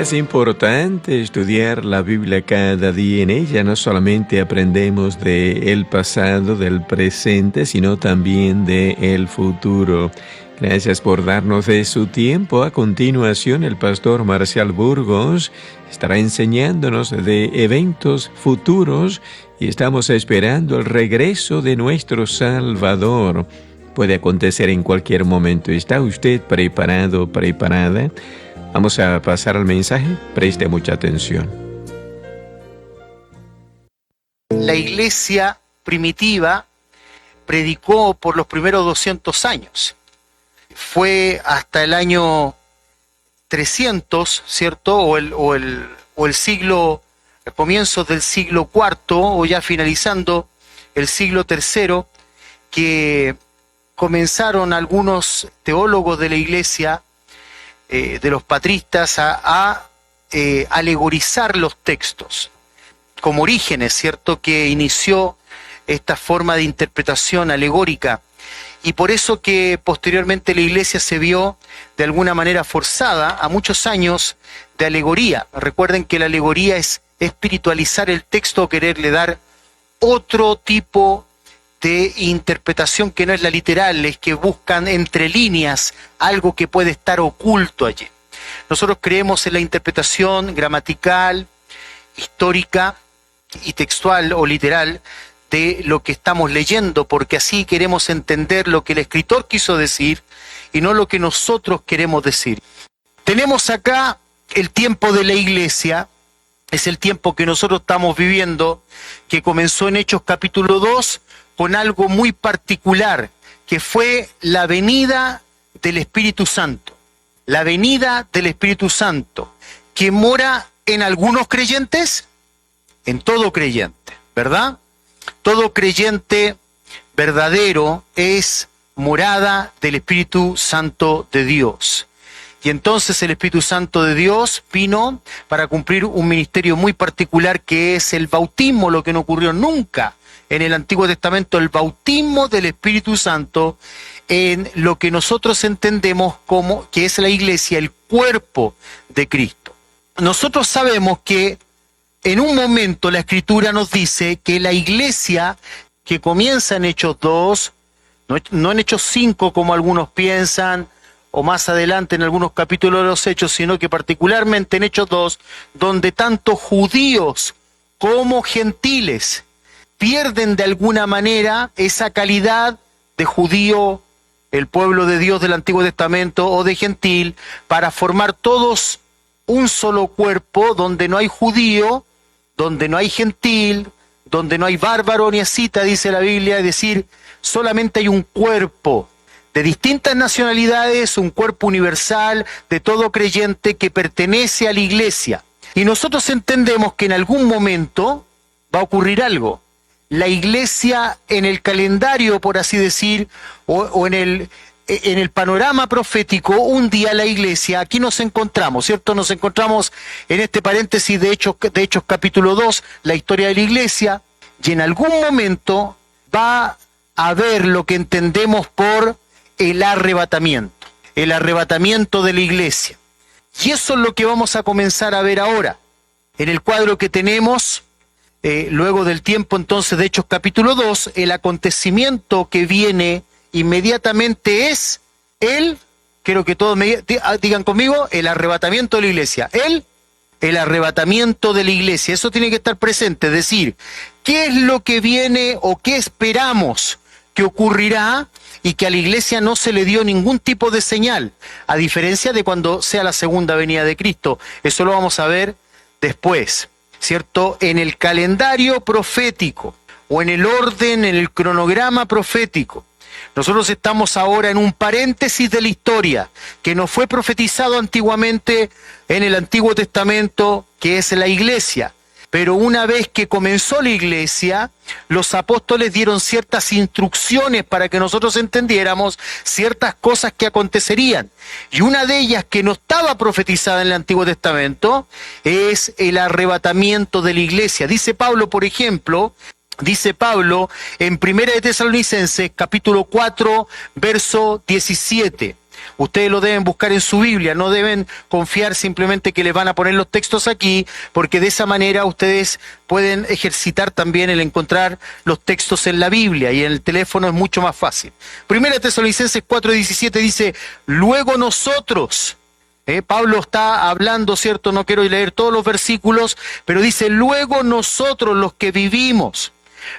Es importante estudiar la Biblia cada día. En ella no solamente aprendemos del pasado, del presente, sino también del futuro. Gracias por darnos de su tiempo. A continuación, el pastor Marcial Burgos estará enseñándonos de eventos futuros y estamos esperando el regreso de nuestro Salvador. Puede acontecer en cualquier momento. ¿Está usted preparado, preparada? Vamos a pasar al mensaje. Preste mucha atención. La iglesia primitiva predicó por los primeros 200 años. Fue hasta el año 300, ¿cierto? O el siglo, comienzos del siglo IV, o ya finalizando el siglo III, que comenzaron algunos teólogos de la iglesia, de los patristas, a alegorizar los textos, como Orígenes, ¿cierto?, que inició esta forma de interpretación alegórica, y por eso que posteriormente la iglesia se vio de alguna manera forzada a muchos años de alegoría. Recuerden que la alegoría es espiritualizar el texto, quererle dar otro tipo de interpretación que no es la literal, es que buscan entre líneas algo que puede estar oculto allí. Nosotros creemos en la interpretación gramatical, histórica y textual o literal de lo que estamos leyendo, porque así queremos entender lo que el escritor quiso decir y no lo que nosotros queremos decir. Tenemos acá el tiempo de la iglesia, es el tiempo que nosotros estamos viviendo, que comenzó en Hechos capítulo 2, con algo muy particular, que fue la venida del Espíritu Santo. La venida del Espíritu Santo, que mora en algunos creyentes, en todo creyente, ¿verdad? Todo creyente verdadero es morada del Espíritu Santo de Dios. Y entonces el Espíritu Santo de Dios vino para cumplir un ministerio muy particular, que es el bautismo, lo que no ocurrió nunca en el Antiguo Testamento, el bautismo del Espíritu Santo en lo que nosotros entendemos como que es la iglesia, el cuerpo de Cristo. Nosotros sabemos que en un momento la Escritura nos dice que la iglesia que comienza en Hechos 2, no en Hechos 5 como algunos piensan, o más adelante en algunos capítulos de los Hechos, sino que particularmente en Hechos 2, donde tanto judíos como gentiles pierden de alguna manera esa calidad de judío, el pueblo de Dios del Antiguo Testamento, o de gentil, para formar todos un solo cuerpo donde no hay judío, donde no hay gentil, donde no hay bárbaro ni escita, dice la Biblia, es decir, solamente hay un cuerpo de distintas nacionalidades, un cuerpo universal de todo creyente que pertenece a la iglesia. Y nosotros entendemos que en algún momento va a ocurrir algo. La iglesia en el calendario, por así decir, o en el panorama profético, un día la iglesia, aquí nos encontramos, ¿cierto? Nos encontramos en este paréntesis de Hechos capítulo 2, la historia de la iglesia, y en algún momento va a haber lo que entendemos por el arrebatamiento de la iglesia. Y eso es lo que vamos a comenzar a ver ahora. En el cuadro que tenemos, luego del tiempo entonces de Hechos capítulo 2, el acontecimiento que viene inmediatamente es quiero que todos me digan conmigo, el arrebatamiento de la iglesia. El arrebatamiento de la iglesia, eso tiene que estar presente, es decir, ¿qué es lo que viene o qué esperamos que ocurrirá y que a la iglesia no se le dio ningún tipo de señal, a diferencia de cuando sea la segunda venida de Cristo? Eso lo vamos a ver después, ¿cierto? En el calendario profético o en el orden, en el cronograma profético. Nosotros estamos ahora en un paréntesis de la historia que nos fue profetizado antiguamente en el Antiguo Testamento, que es la iglesia. Pero una vez que comenzó la iglesia, los apóstoles dieron ciertas instrucciones para que nosotros entendiéramos ciertas cosas que acontecerían. Y una de ellas, que no estaba profetizada en el Antiguo Testamento, es el arrebatamiento de la iglesia. Dice Pablo, por ejemplo, en 1 de Tesalonicenses, capítulo 4, verso 17. Ustedes lo deben buscar en su Biblia, no deben confiar simplemente que les van a poner los textos aquí, porque de esa manera ustedes pueden ejercitar también el encontrar los textos en la Biblia, y en el teléfono es mucho más fácil. Primera Tesalonicenses 4:17 dice, luego nosotros... Pablo está hablando, ¿cierto? No quiero leer todos los versículos, pero dice, luego nosotros los que vivimos,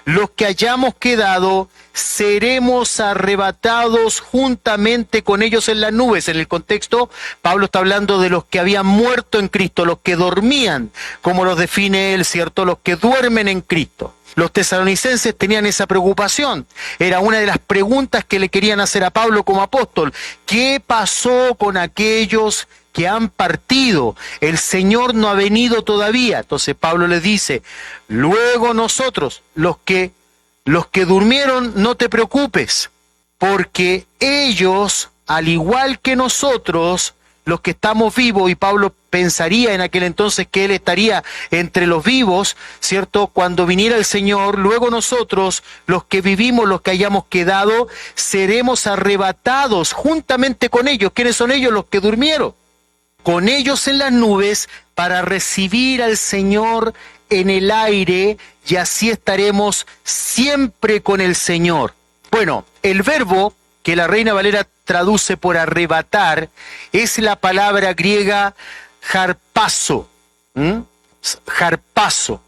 los que hayamos quedado, seremos arrebatados juntamente con ellos en las nubes. En el contexto, Pablo está hablando de los que habían muerto en Cristo, los que dormían, como los define él, ¿cierto? Los que duermen en Cristo. Los tesalonicenses tenían esa preocupación. Era una de las preguntas que le querían hacer a Pablo como apóstol. ¿Qué pasó con aquellos que han partido? El Señor no ha venido todavía. Entonces Pablo les dice, luego nosotros, los que durmieron, no te preocupes, porque ellos, al igual que nosotros, los que estamos vivos, y Pablo pensaría en aquel entonces que él estaría entre los vivos, ¿cierto? Cuando viniera el Señor, luego nosotros, los que vivimos, los que hayamos quedado, seremos arrebatados juntamente con ellos. ¿Quiénes son ellos? Los que durmieron. Con ellos en las nubes para recibir al Señor en el aire, y así estaremos siempre con el Señor. Bueno, el verbo que la Reina Valera traduce por arrebatar es la palabra griega harpazo. Harpazo.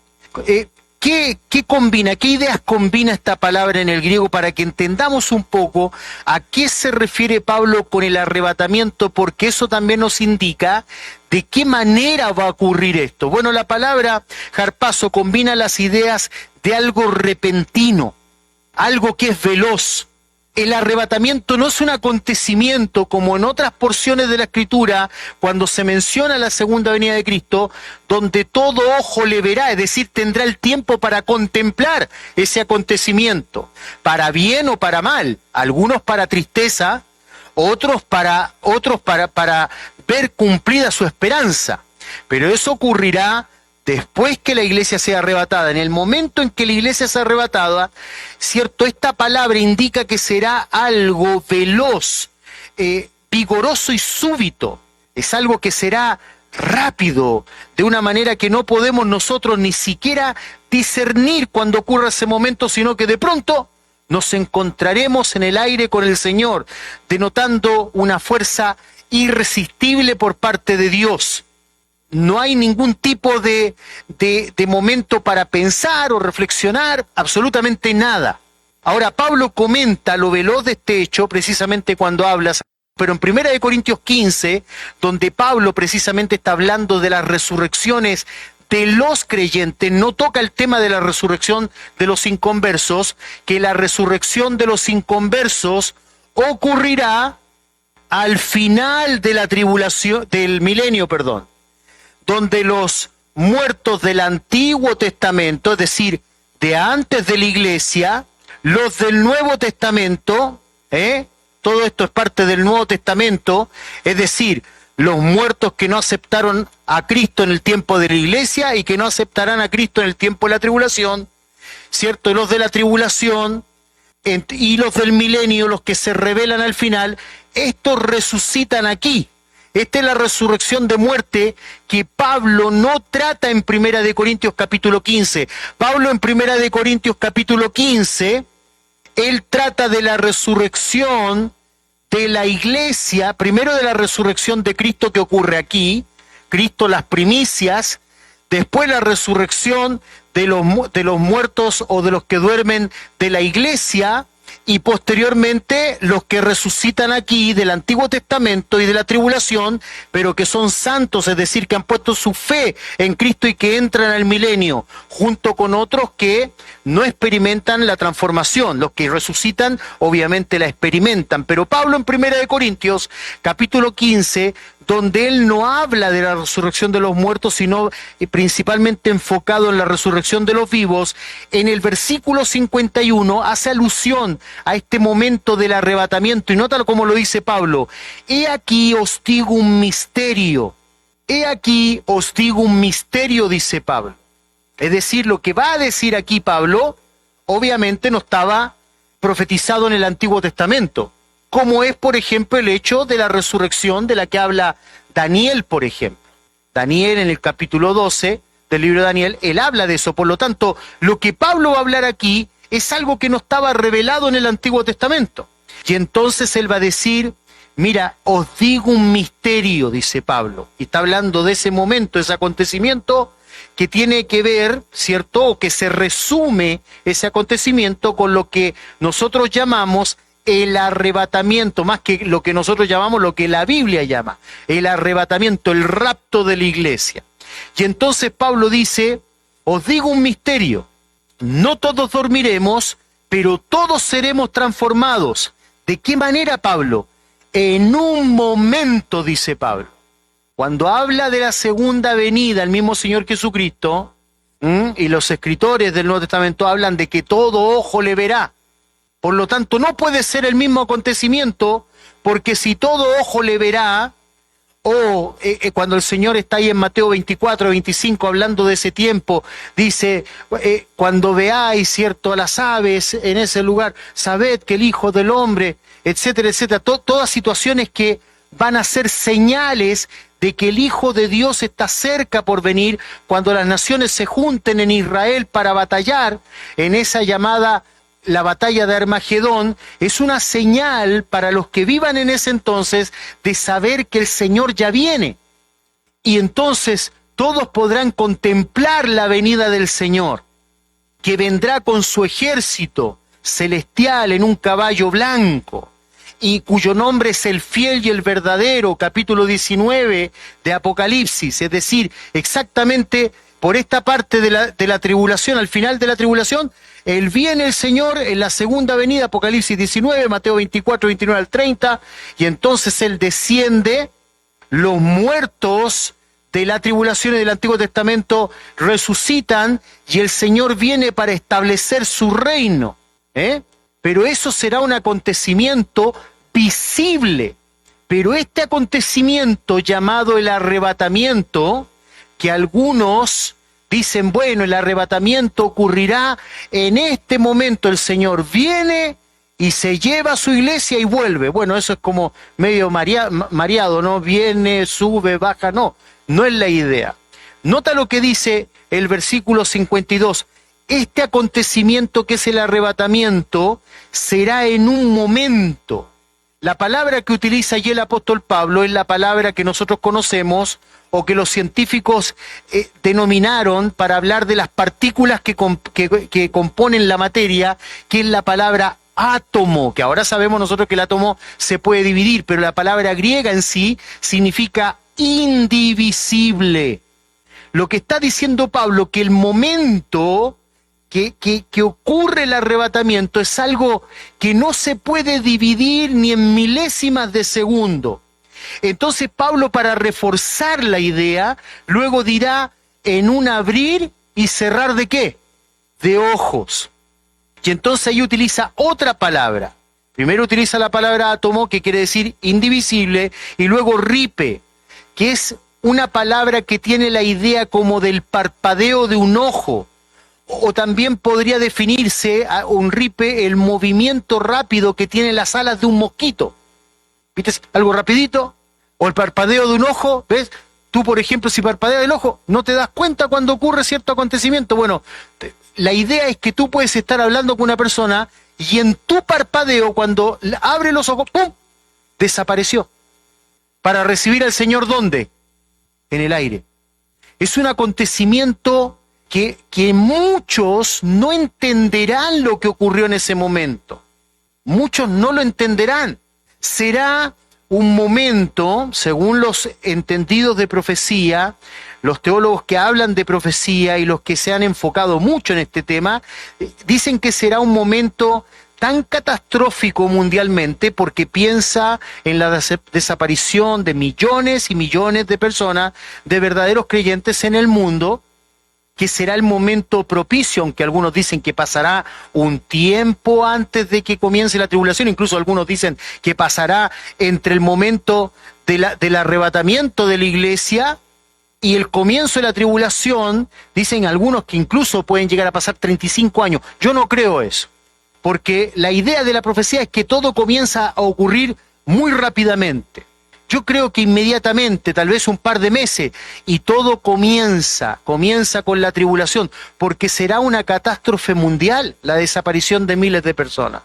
¿Qué combina? ¿Qué ideas combina esta palabra en el griego para que entendamos un poco a qué se refiere Pablo con el arrebatamiento? Porque eso también nos indica de qué manera va a ocurrir esto. Bueno, la palabra harpazo combina las ideas de algo repentino, algo que es veloz. El arrebatamiento no es un acontecimiento como en otras porciones de la Escritura, cuando se menciona la segunda venida de Cristo, donde todo ojo le verá, es decir, tendrá el tiempo para contemplar ese acontecimiento, para bien o para mal, algunos para tristeza, otros para ver cumplida su esperanza. Pero eso ocurrirá después que la iglesia sea arrebatada. En el momento en que la iglesia sea arrebatada, ¿cierto? Esta palabra indica que será algo veloz, vigoroso y súbito. Es algo que será rápido, de una manera que no podemos nosotros ni siquiera discernir cuando ocurra ese momento, sino que de pronto nos encontraremos en el aire con el Señor, denotando una fuerza irresistible por parte de Dios. No hay ningún tipo de momento para pensar o reflexionar, absolutamente nada. Ahora, Pablo comenta lo veloz de este hecho precisamente cuando habla, pero en 1 Corintios 15, donde Pablo precisamente está hablando de las resurrecciones de los creyentes, no toca el tema de la resurrección de los inconversos, que la resurrección de los inconversos ocurrirá al final de la tribulación, del milenio, donde los muertos del Antiguo Testamento, es decir, de antes de la iglesia, los del Nuevo Testamento, todo esto es parte del Nuevo Testamento, es decir, los muertos que no aceptaron a Cristo en el tiempo de la iglesia y que no aceptarán a Cristo en el tiempo de la tribulación, ¿cierto? Y los de la tribulación y los del milenio, los que se revelan al final, estos resucitan aquí. Esta es la resurrección de muerte que Pablo no trata en 1 Corintios capítulo 15. Pablo en 1 Corintios capítulo 15, él trata de la resurrección de la iglesia, primero de la resurrección de Cristo que ocurre aquí, Cristo las primicias, después la resurrección de los muertos o de los que duermen de la iglesia, y posteriormente los que resucitan aquí del Antiguo Testamento y de la tribulación, pero que son santos, es decir, que han puesto su fe en Cristo y que entran al milenio, junto con otros que no experimentan la transformación. Los que resucitan obviamente la experimentan, pero Pablo en 1 Corintios capítulo 15, donde él no habla de la resurrección de los muertos, sino principalmente enfocado en la resurrección de los vivos, en el versículo 51 hace alusión a este momento del arrebatamiento, y nota cómo lo dice Pablo: he aquí os digo un misterio, he aquí os digo un misterio, dice Pablo. Es decir, lo que va a decir aquí Pablo, obviamente no estaba profetizado en el Antiguo Testamento. como es, por ejemplo, el hecho de la resurrección de la que habla Daniel, por ejemplo. Daniel, en el capítulo 12 del libro de Daniel, él habla de eso. Por lo tanto, lo que Pablo va a hablar aquí es algo que no estaba revelado en el Antiguo Testamento. Y entonces él va a decir, mira, os digo un misterio, dice Pablo. Y está hablando de ese momento, ese acontecimiento que tiene que ver, ¿cierto? O que se resume ese acontecimiento con lo que nosotros llamamos el arrebatamiento, más que lo que nosotros llamamos, lo que la Biblia llama, el arrebatamiento, el rapto de la iglesia. Y entonces Pablo dice, os digo un misterio, no todos dormiremos, pero todos seremos transformados. ¿De qué manera, Pablo? En un momento, dice Pablo. Cuando habla de la segunda venida, el mismo Señor Jesucristo, y los escritores del Nuevo Testamento hablan de que todo ojo le verá. Por lo tanto, no puede ser el mismo acontecimiento, porque si todo ojo le verá, o cuando el Señor está ahí en Mateo 24, 25, hablando de ese tiempo, dice, cuando veáis, ¿cierto?, a las aves en ese lugar, sabed que el Hijo del Hombre, etcétera, etcétera, todas situaciones que van a ser señales de que el Hijo de Dios está cerca por venir, cuando las naciones se junten en Israel para batallar en esa llamada la batalla de Armagedón, es una señal para los que vivan en ese entonces de saber que el Señor ya viene. Y entonces todos podrán contemplar la venida del Señor, que vendrá con su ejército celestial en un caballo blanco, y cuyo nombre es el fiel y el verdadero, capítulo 19 de Apocalipsis, es decir, exactamente por esta parte de la tribulación, al final de la tribulación, él viene el Señor en la segunda venida, Apocalipsis 19, Mateo 24, 29 al 30, y entonces Él desciende, los muertos de la tribulación y del Antiguo Testamento resucitan, y el Señor viene para establecer su reino, Pero eso será un acontecimiento visible, pero este acontecimiento llamado el arrebatamiento, que algunos dicen, bueno, el arrebatamiento ocurrirá en este momento, el Señor viene y se lleva a su iglesia y vuelve. Bueno, eso es como medio mareado, ¿no? Viene, sube, baja, no es la idea. Nota lo que dice el versículo 52, este acontecimiento que es el arrebatamiento será en un momento. La palabra que utiliza allí el apóstol Pablo es la palabra que nosotros conocemos o que los científicos denominaron para hablar de las partículas que componen la materia, que es la palabra átomo, que ahora sabemos nosotros que el átomo se puede dividir, pero la palabra griega en sí significa indivisible. Lo que está diciendo Pablo, que el momento que ocurre el arrebatamiento es algo que no se puede dividir ni en milésimas de segundo. Entonces Pablo, para reforzar la idea, luego dirá en un abrir y cerrar ¿de qué? De ojos. Y entonces ahí utiliza otra palabra. Primero utiliza la palabra átomo, que quiere decir indivisible, y luego ripe, que es una palabra que tiene la idea como del parpadeo de un ojo, o también podría definirse a un ripe el movimiento rápido que tienen las alas de un mosquito. ¿Viste? Algo rapidito, o el parpadeo de un ojo, ¿ves? Tú, por ejemplo, si parpadeas el ojo, no te das cuenta cuando ocurre cierto acontecimiento. Bueno, la idea es que tú puedes estar hablando con una persona y en tu parpadeo, cuando abre los ojos, ¡pum!, desapareció. Para recibir al Señor, ¿dónde? En el aire. Es un acontecimiento que muchos no entenderán lo que ocurrió en ese momento. Muchos no lo entenderán. Será un momento, según los entendidos de profecía, los teólogos que hablan de profecía y los que se han enfocado mucho en este tema, dicen que será un momento tan catastrófico mundialmente porque piensa en la desaparición de millones y millones de personas, de verdaderos creyentes en el mundo, que será el momento propicio, aunque algunos dicen que pasará un tiempo antes de que comience la tribulación, incluso algunos dicen que pasará entre el momento del arrebatamiento de la iglesia y el comienzo de la tribulación. Dicen algunos que incluso pueden llegar a pasar 35 años. Yo no creo eso. porque la idea de la profecía es que todo comienza a ocurrir muy rápidamente. Yo creo que inmediatamente, tal vez un par de meses, y todo comienza con la tribulación, porque será una catástrofe mundial la desaparición de miles de personas.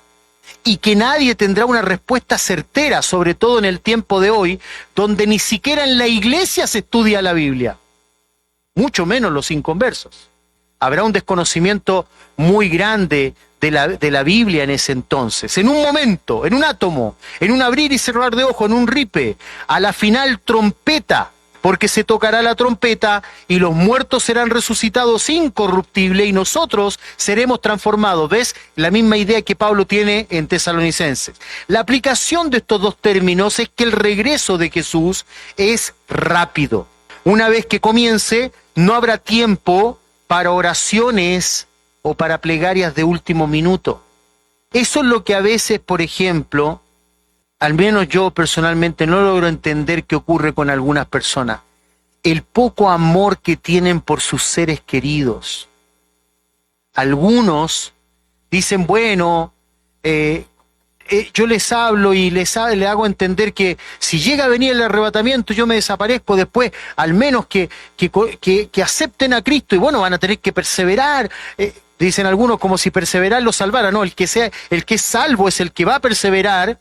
Y que nadie tendrá una respuesta certera, sobre todo en el tiempo de hoy, donde ni siquiera en la iglesia se estudia la Biblia, mucho menos los inconversos. Habrá un desconocimiento muy grande de la Biblia en ese entonces. En un momento, en un átomo, en un abrir y cerrar de ojos, en un ripe, a la final trompeta, porque se tocará la trompeta y los muertos serán resucitados incorruptibles y nosotros seremos transformados. ¿Ves? La misma idea que Pablo tiene en Tesalonicenses. La aplicación de estos dos términos es que el regreso de Jesús es rápido. Una vez que comience, no habrá tiempo para oraciones o para plegarias de último minuto. Eso es lo que a veces, por ejemplo, al menos yo personalmente no logro entender qué ocurre con algunas personas. El poco amor que tienen por sus seres queridos. Algunos dicen, bueno, yo les hablo y les hago entender que si llega a venir el arrebatamiento yo me desaparezco después, al menos que acepten a Cristo y bueno, van a tener que perseverar. Dicen algunos como si perseverar los salvara. No, el que es salvo es el que va a perseverar,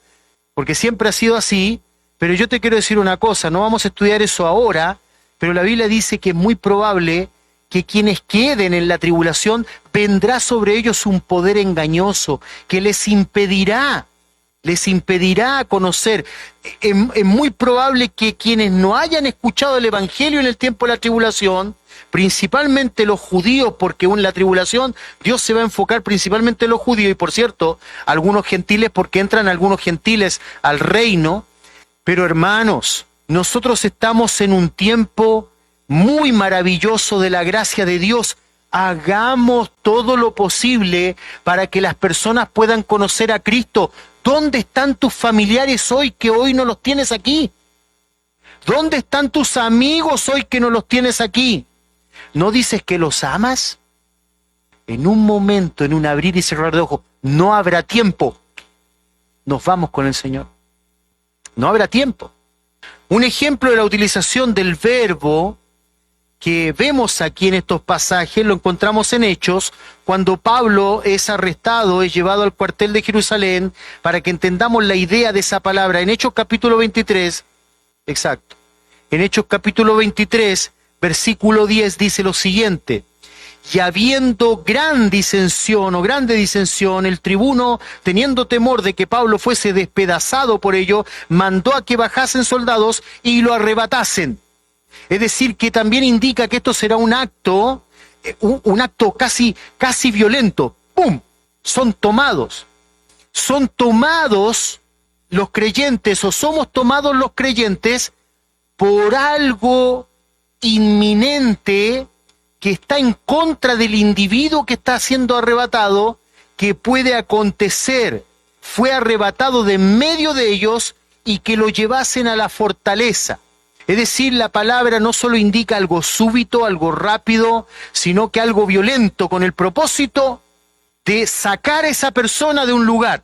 porque siempre ha sido así. Pero yo te quiero decir una cosa, no vamos a estudiar eso ahora, pero la Biblia dice que es muy probable que quienes queden en la tribulación vendrá sobre ellos un poder engañoso que les impedirá conocer. Es muy probable que quienes no hayan escuchado el Evangelio en el tiempo de la tribulación, principalmente los judíos, porque en la tribulación Dios se va a enfocar principalmente en los judíos, y por cierto, algunos gentiles, porque entran algunos gentiles al reino. Pero hermanos, nosotros estamos en un tiempo muy maravilloso de la gracia de Dios. Hagamos todo lo posible para que las personas puedan conocer a Cristo. ¿Dónde están tus familiares hoy que hoy no los tienes aquí? ¿Dónde están tus amigos hoy que no los tienes aquí? ¿No dices que los amas? En un momento, en un abrir y cerrar de ojos, no habrá tiempo. Nos vamos con el Señor. No habrá tiempo. Un ejemplo de la utilización del verbo que vemos aquí en estos pasajes lo encontramos en Hechos, cuando Pablo es arrestado, es llevado al cuartel de Jerusalén, para que entendamos la idea de esa palabra. En Hechos capítulo 23, exacto, en Hechos capítulo 23, versículo 10 dice lo siguiente: y habiendo grande disensión, el tribuno, teniendo temor de que Pablo fuese despedazado por ello, mandó a que bajasen soldados y lo arrebatasen. Es decir, que también indica que esto será un acto casi violento. ¡Pum! Son tomados los creyentes, o somos tomados los creyentes por algo inminente que está en contra del individuo que está siendo arrebatado, que puede acontecer. Fue arrebatado de en medio de ellos y que lo llevasen a la fortaleza. Es decir, la palabra no solo indica algo súbito, algo rápido, sino que algo violento, con el propósito de sacar a esa persona de un lugar.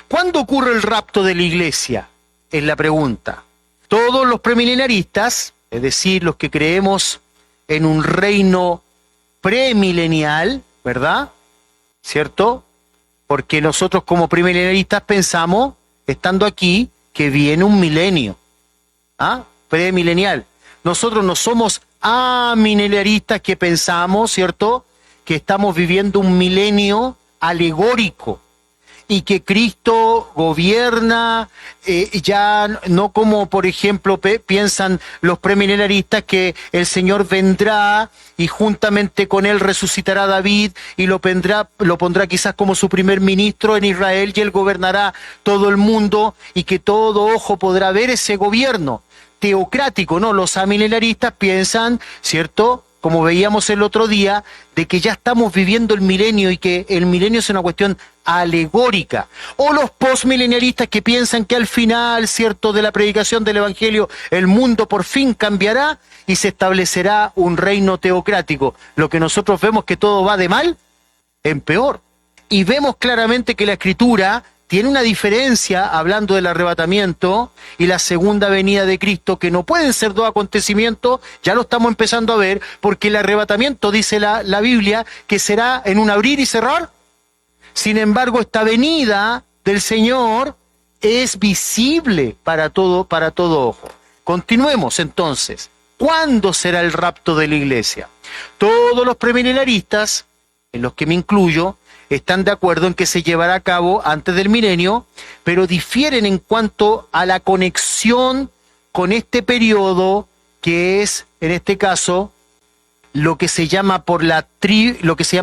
¿Cuándo ocurre el rapto de la iglesia? Es la pregunta. Todos los premilenaristas, es decir, los que creemos en un reino premilenial, ¿verdad? ¿Cierto? Porque nosotros como premilenaristas pensamos, estando aquí, que viene un milenio. ¿Ah? Premilenial. Nosotros no somos amileniaristas que pensamos, ¿cierto?, que estamos viviendo un milenio alegórico y que Cristo gobierna ya no como, por ejemplo, piensan los premilenaristas, que el Señor vendrá y juntamente con él resucitará a David y lo pondrá quizás como su primer ministro en Israel y él gobernará todo el mundo y que todo ojo podrá ver ese gobierno teocrático. No, los amilenaristas piensan, ¿cierto?, como veíamos el otro día, de que ya estamos viviendo el milenio y que el milenio es una cuestión alegórica. O los postmileniaristas que piensan que al final, ¿cierto?, de la predicación del Evangelio, el mundo por fin cambiará y se establecerá un reino teocrático. Lo que nosotros vemos que todo va de mal en peor. Y vemos claramente que la Escritura tiene una diferencia hablando del arrebatamiento y la segunda venida de Cristo, que no pueden ser dos acontecimientos, ya lo estamos empezando a ver, porque el arrebatamiento, dice la Biblia, que será en un abrir y cerrar. Sin embargo, esta venida del Señor es visible para todo ojo. Continuemos entonces. ¿Cuándo será el rapto de la iglesia? Todos los premilenaristas, en los que me incluyo, están de acuerdo en que se llevará a cabo antes del milenio, pero difieren en cuanto a la conexión con este periodo que es, en este caso, lo que se llama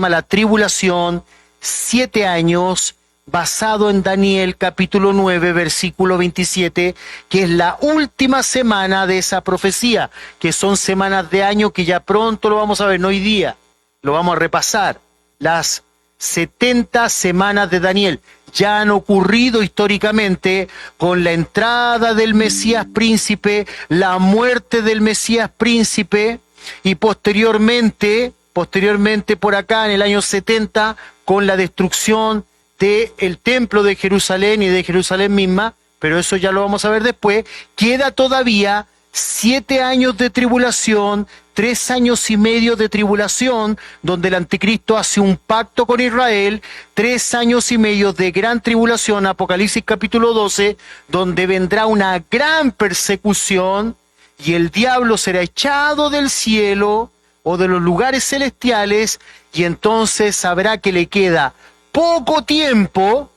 la tribulación, 7 años, basado en Daniel capítulo 9, versículo 27, que es la última semana de esa profecía, que son semanas de año que ya pronto lo vamos a ver, no hoy día, lo vamos a repasar. Las 70 semanas de Daniel ya han ocurrido históricamente con la entrada del Mesías príncipe, la muerte del Mesías príncipe y posteriormente por acá en el año 70 con la destrucción del templo de Jerusalén y de Jerusalén misma, pero eso ya lo vamos a ver después. Queda todavía 7 años de tribulación, 3 años y medio de tribulación, donde el anticristo hace un pacto con Israel, 3 años y medio de gran tribulación, Apocalipsis capítulo 12, donde vendrá una gran persecución y el diablo será echado del cielo o de los lugares celestiales, y entonces sabrá que le queda poco tiempo,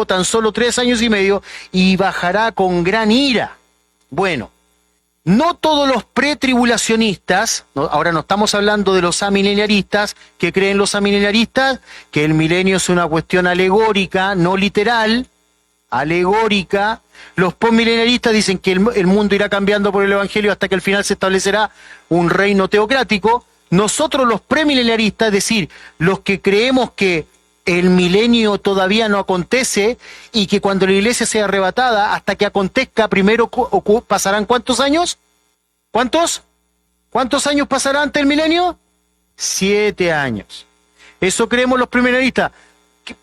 tan solo 3 años y medio, y bajará con gran ira. Bueno, no todos los pretribulacionistas, ahora no estamos hablando de los amileniaristas, que creen los amileniaristas que el milenio es una cuestión alegórica, no literal, alegórica. Los postmileniaristas dicen que el mundo irá cambiando por el Evangelio hasta que al final se establecerá un reino teocrático. Nosotros los premileniaristas, es decir, los que creemos que el milenio todavía no acontece y que cuando la iglesia sea arrebatada, hasta que acontezca, primero pasarán ¿cuántos años? ¿Cuántos? ¿Cuántos años pasarán ante el milenio? 7 años. Eso creemos los premileniaristas,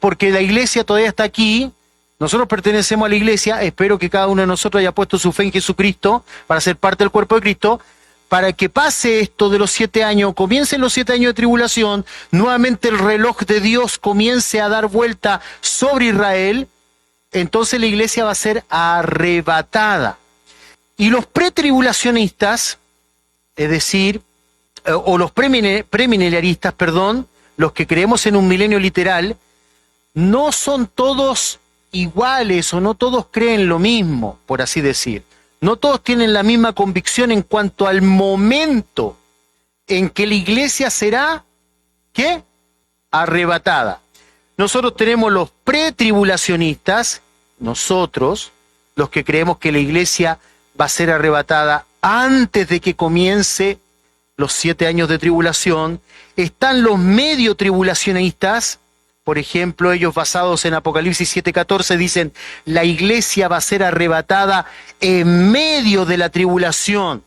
porque la iglesia todavía está aquí. Nosotros pertenecemos a la iglesia, espero que cada uno de nosotros haya puesto su fe en Jesucristo para ser parte del cuerpo de Cristo. Para que pase esto de los 7 años, comiencen los 7 años de tribulación, nuevamente el reloj de Dios comience a dar vuelta sobre Israel, entonces la iglesia va a ser arrebatada. Y los pretribulacionistas, es decir, o los premileniaristas, los que creemos en un milenio literal, no son todos iguales o no todos creen lo mismo, por así decir. No todos tienen la misma convicción en cuanto al momento en que la iglesia será, ¿qué? Arrebatada. Nosotros tenemos los pretribulacionistas, nosotros, los que creemos que la iglesia va a ser arrebatada antes de que comience los 7 años de tribulación. Están los medio tribulacionistas. Por ejemplo, ellos basados en Apocalipsis 7:14 dicen, la iglesia va a ser arrebatada en medio de la tribulación.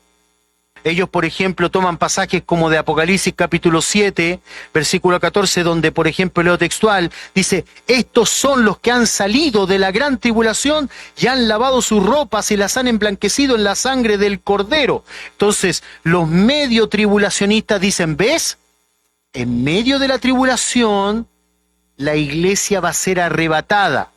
Ellos, por ejemplo, toman pasajes como de Apocalipsis capítulo 7, versículo 14, donde, por ejemplo, leo textual, dice, estos son los que han salido de la gran tribulación y han lavado sus ropas y las han emblanquecido en la sangre del Cordero. Entonces, los medio tribulacionistas dicen, ¿ves? En medio de la tribulación, la iglesia va a ser arrebatada.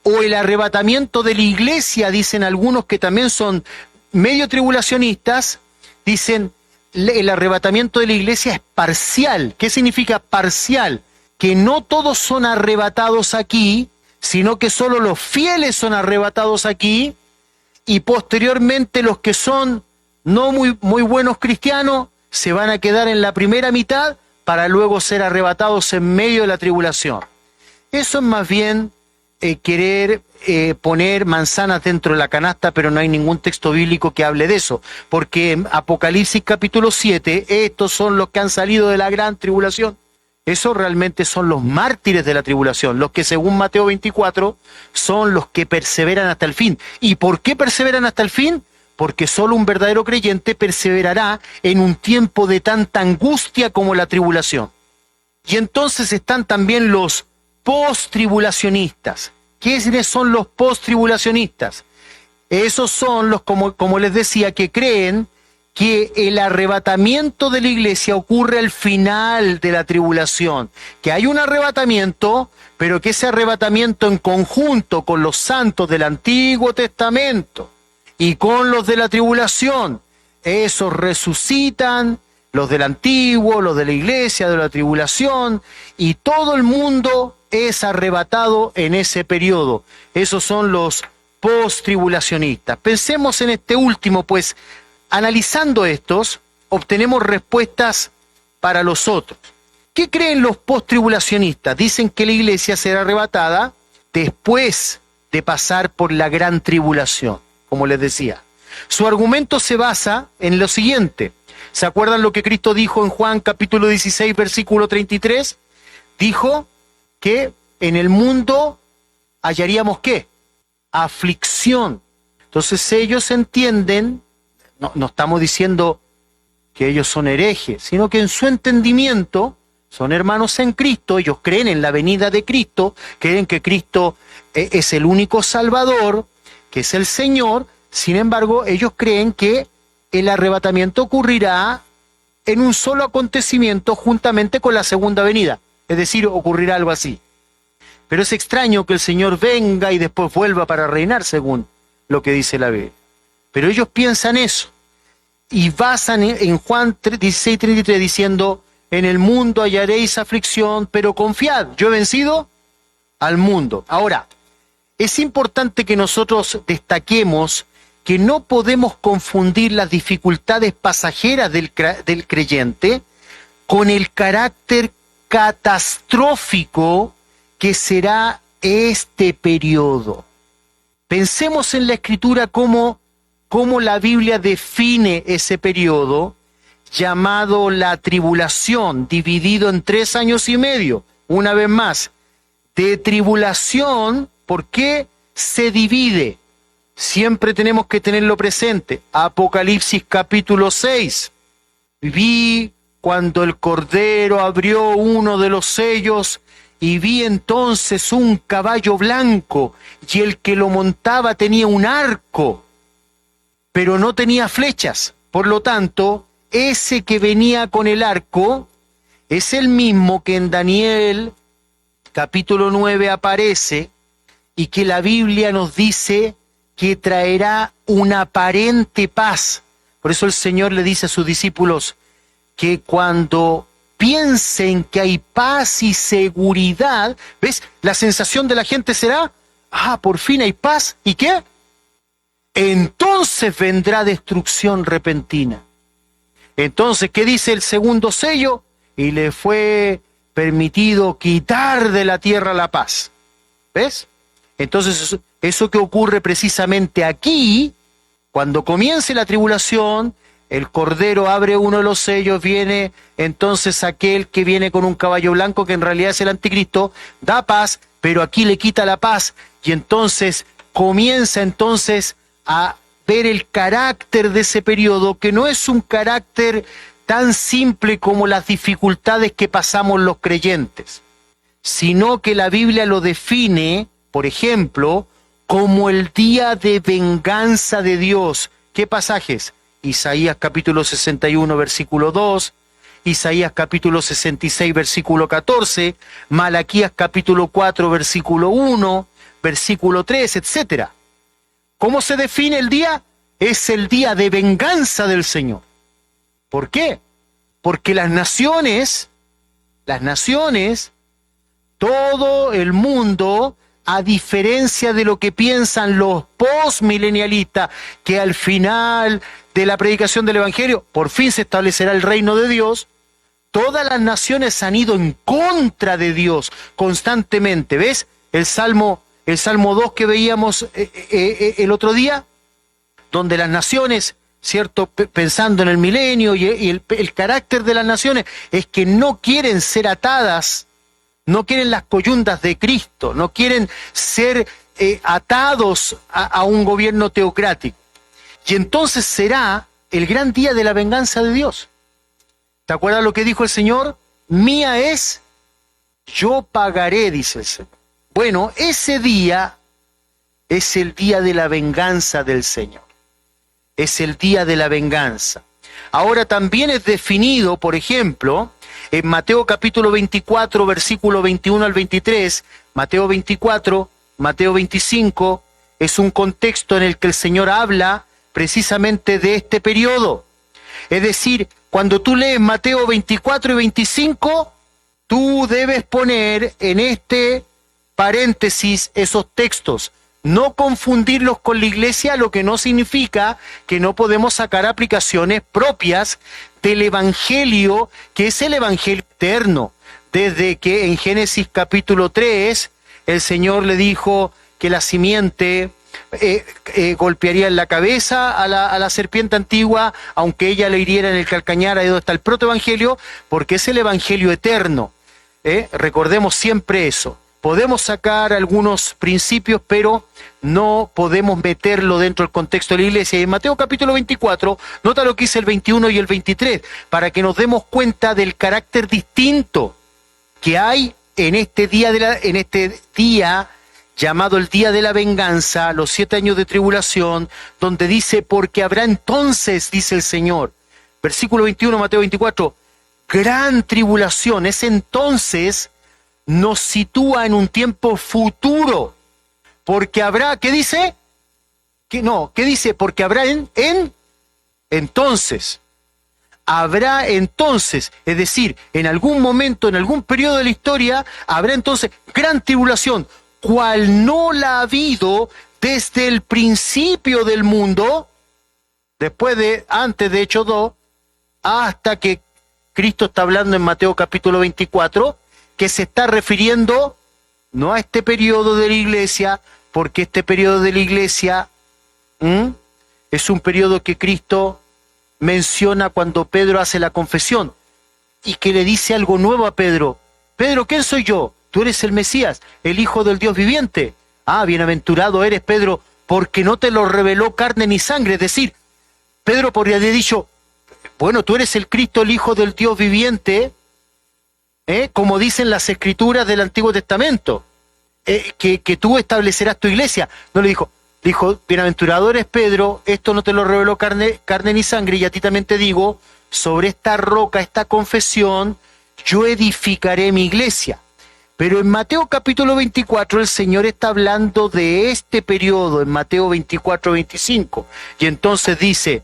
O el arrebatamiento de la iglesia, dicen algunos que también son medio tribulacionistas, dicen el arrebatamiento de la iglesia es parcial. ¿Qué significa parcial? Que no todos son arrebatados aquí, sino que solo los fieles son arrebatados aquí, y posteriormente los que son no muy buenos cristianos se van a quedar en la primera mitad para luego ser arrebatados en medio de la tribulación. Eso es más bien querer poner manzanas dentro de la canasta, pero no hay ningún texto bíblico que hable de eso, porque en Apocalipsis capítulo 7, estos son los que han salido de la gran tribulación. Esos realmente son los mártires de la tribulación, los que según Mateo 24 son los que perseveran hasta el fin. ¿Y por qué perseveran hasta el fin? Porque solo un verdadero creyente perseverará en un tiempo de tanta angustia como la tribulación. Y entonces están también los post-tribulacionistas. ¿Quiénes son los post-tribulacionistas? Esos son los, como les decía, que creen que el arrebatamiento de la iglesia ocurre al final de la tribulación, que hay un arrebatamiento, pero que ese arrebatamiento en conjunto con los santos del Antiguo Testamento y con los de la tribulación, esos resucitan, los del Antiguo, los de la iglesia, de la tribulación, y todo el mundo es arrebatado en ese periodo. Esos son los post-tribulacionistas. Pensemos en este último, pues analizando estos, obtenemos respuestas para los otros. ¿Qué creen los post-tribulacionistas? Dicen que la iglesia será arrebatada después de pasar por la gran tribulación, como les decía. Su argumento se basa en lo siguiente. ¿Se acuerdan lo que Cristo dijo en Juan capítulo 16, versículo 33? Dijo que en el mundo hallaríamos ¿qué? Aflicción. Entonces ellos entienden, no estamos diciendo que ellos son herejes, sino que en su entendimiento son hermanos en Cristo, ellos creen en la venida de Cristo, creen que Cristo es el único Salvador, que es el Señor. Sin embargo, ellos creen que el arrebatamiento ocurrirá en un solo acontecimiento juntamente con la segunda venida, es decir, ocurrirá algo así. Pero es extraño que el Señor venga y después vuelva para reinar, según lo que dice la Biblia. Pero ellos piensan eso y basan en Juan 16:33 diciendo: en el mundo hallaréis aflicción, pero confiad, yo he vencido al mundo. Ahora, es importante que nosotros destaquemos que no podemos confundir las dificultades pasajeras del creyente con el carácter catastrófico que será este periodo. Pensemos en la Escritura cómo la Biblia define ese periodo llamado la tribulación, dividido en 3 años y medio. Una vez más, de tribulación, ¿por qué se divide? Siempre tenemos que tenerlo presente. Apocalipsis capítulo 6. Vi cuando el Cordero abrió uno de los sellos y vi entonces un caballo blanco y el que lo montaba tenía un arco, pero no tenía flechas. Por lo tanto, ese que venía con el arco es el mismo que en Daniel capítulo 9 aparece y que la Biblia nos dice que traerá una aparente paz. Por eso el Señor le dice a sus discípulos que cuando piensen que hay paz y seguridad, ¿ves? La sensación de la gente será: por fin hay paz. ¿Y qué? Entonces vendrá destrucción repentina. Entonces, ¿qué dice el segundo sello? Y le fue permitido quitar de la tierra la paz. ¿Ves? Entonces, eso que ocurre precisamente aquí, cuando comience la tribulación, el Cordero abre uno de los sellos, viene entonces aquel que viene con un caballo blanco, que en realidad es el anticristo, da paz, pero aquí le quita la paz, y entonces comienza entonces a ver el carácter de ese periodo, que no es un carácter tan simple como las dificultades que pasamos los creyentes, sino que la Biblia lo define, por ejemplo, como el día de venganza de Dios. ¿Qué pasajes? Isaías capítulo 61, versículo 2, Isaías capítulo 66, versículo 14, Malaquías capítulo 4, versículo 1, versículo 3, etc. ¿Cómo se define el día? Es el día de venganza del Señor. ¿Por qué? Porque las naciones, todo el mundo, a diferencia de lo que piensan los postmilenialistas, que al final de la predicación del Evangelio por fin se establecerá el reino de Dios, todas las naciones han ido en contra de Dios constantemente. ¿Ves? El Salmo 2 que veíamos el otro día, donde las naciones, ¿cierto?, pensando en el milenio y el carácter de las naciones es que no quieren ser atadas, no quieren las coyundas de Cristo, no quieren ser atados a un gobierno teocrático. Y entonces será el gran día de la venganza de Dios. ¿Te acuerdas lo que dijo el Señor? Mía es yo pagaré, dice el Señor. Bueno, ese día es el día de la venganza del Señor. Es el día de la venganza. Ahora también es definido, por ejemplo, en Mateo capítulo 24, versículo 21 al 23, Mateo 24, Mateo 25, es un contexto en el que el Señor habla precisamente de este periodo. Es decir, cuando tú lees Mateo 24 y 25, tú debes poner en este paréntesis esos textos. No confundirlos con la iglesia, lo que no significa que no podemos sacar aplicaciones propias del Evangelio, que es el Evangelio eterno. Desde que en Génesis capítulo 3, el Señor le dijo que la simiente golpearía en la cabeza a la serpiente antigua, aunque ella le hiriera en el calcañar, ahí donde está el protoevangelio, porque es el Evangelio eterno. Recordemos siempre eso. Podemos sacar algunos principios, pero no podemos meterlo dentro del contexto de la iglesia. Y en Mateo capítulo 24, nota lo que dice el 21 y el 23, para que nos demos cuenta del carácter distinto que hay en este día llamado el día de la venganza, los 7 años de tribulación, donde dice, porque habrá entonces, dice el Señor, versículo 21, Mateo 24, gran tribulación. Es entonces, nos sitúa en un tiempo futuro, porque habrá, ¿qué dice? ¿Qué dice? Porque habrá entonces. Habrá entonces, es decir, en algún momento, en algún periodo de la historia, habrá entonces gran tribulación, cual no la ha habido desde el principio del mundo, antes de Hechos 2, hasta que Cristo está hablando en Mateo capítulo 24, que se está refiriendo no a este periodo de la iglesia, porque este periodo de la iglesia es un periodo que Cristo menciona cuando Pedro hace la confesión y que le dice algo nuevo a Pedro. Pedro, ¿quién soy yo? Tú eres el Mesías, el Hijo del Dios viviente. Ah, bienaventurado eres, Pedro, porque no te lo reveló carne ni sangre. Es decir, Pedro podría haber dicho, bueno, tú eres el Cristo, el Hijo del Dios viviente, como dicen las escrituras del Antiguo Testamento, que tú establecerás tu iglesia. No le dijo, bienaventurado eres Pedro, esto no te lo reveló carne ni sangre, y a ti también te digo, sobre esta roca, esta confesión, yo edificaré mi iglesia. Pero en Mateo capítulo 24 el Señor está hablando de este periodo, en Mateo 24, 25, y entonces dice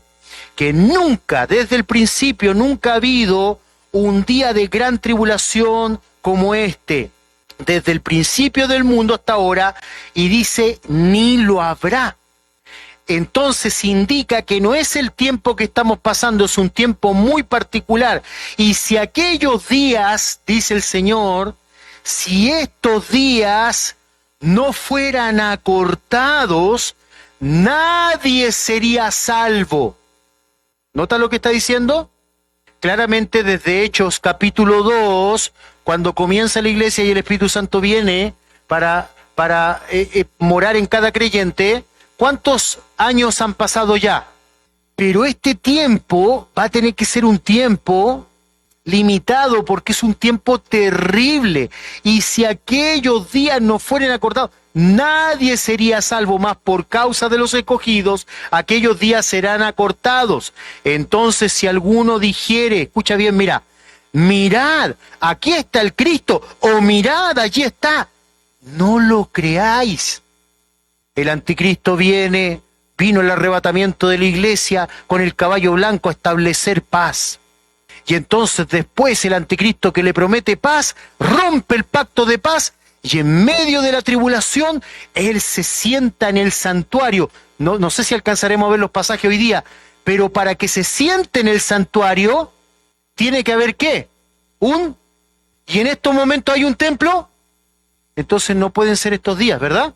que nunca, desde el principio, nunca ha habido un día de gran tribulación como este, desde el principio del mundo hasta ahora, y dice, ni lo habrá. Entonces indica que no es el tiempo que estamos pasando, es un tiempo muy particular. Y si aquellos días, dice el Señor, si estos días no fueran acortados, nadie sería salvo. ¿Nota lo que está diciendo? Claramente desde Hechos capítulo 2, cuando comienza la iglesia y el Espíritu Santo viene para morar en cada creyente, ¿cuántos años han pasado ya? Pero este tiempo va a tener que ser un tiempo limitado, porque es un tiempo terrible. Y si aquellos días no fueran acortados, nadie sería salvo, más por causa de los escogidos, aquellos días serán acortados. Entonces, si alguno dijere, escucha bien, mirad, aquí está el Cristo, o mirad, allí está, no lo creáis. El anticristo vino el arrebatamiento de la iglesia con el caballo blanco a establecer paz. Y entonces después el anticristo, que le promete paz, rompe el pacto de paz, y en medio de la tribulación él se sienta en el santuario. No sé si alcanzaremos a ver los pasajes hoy día, pero para que se siente en el santuario tiene que haber ¿qué? Y en estos momentos hay un templo. Entonces no pueden ser estos días, ¿verdad?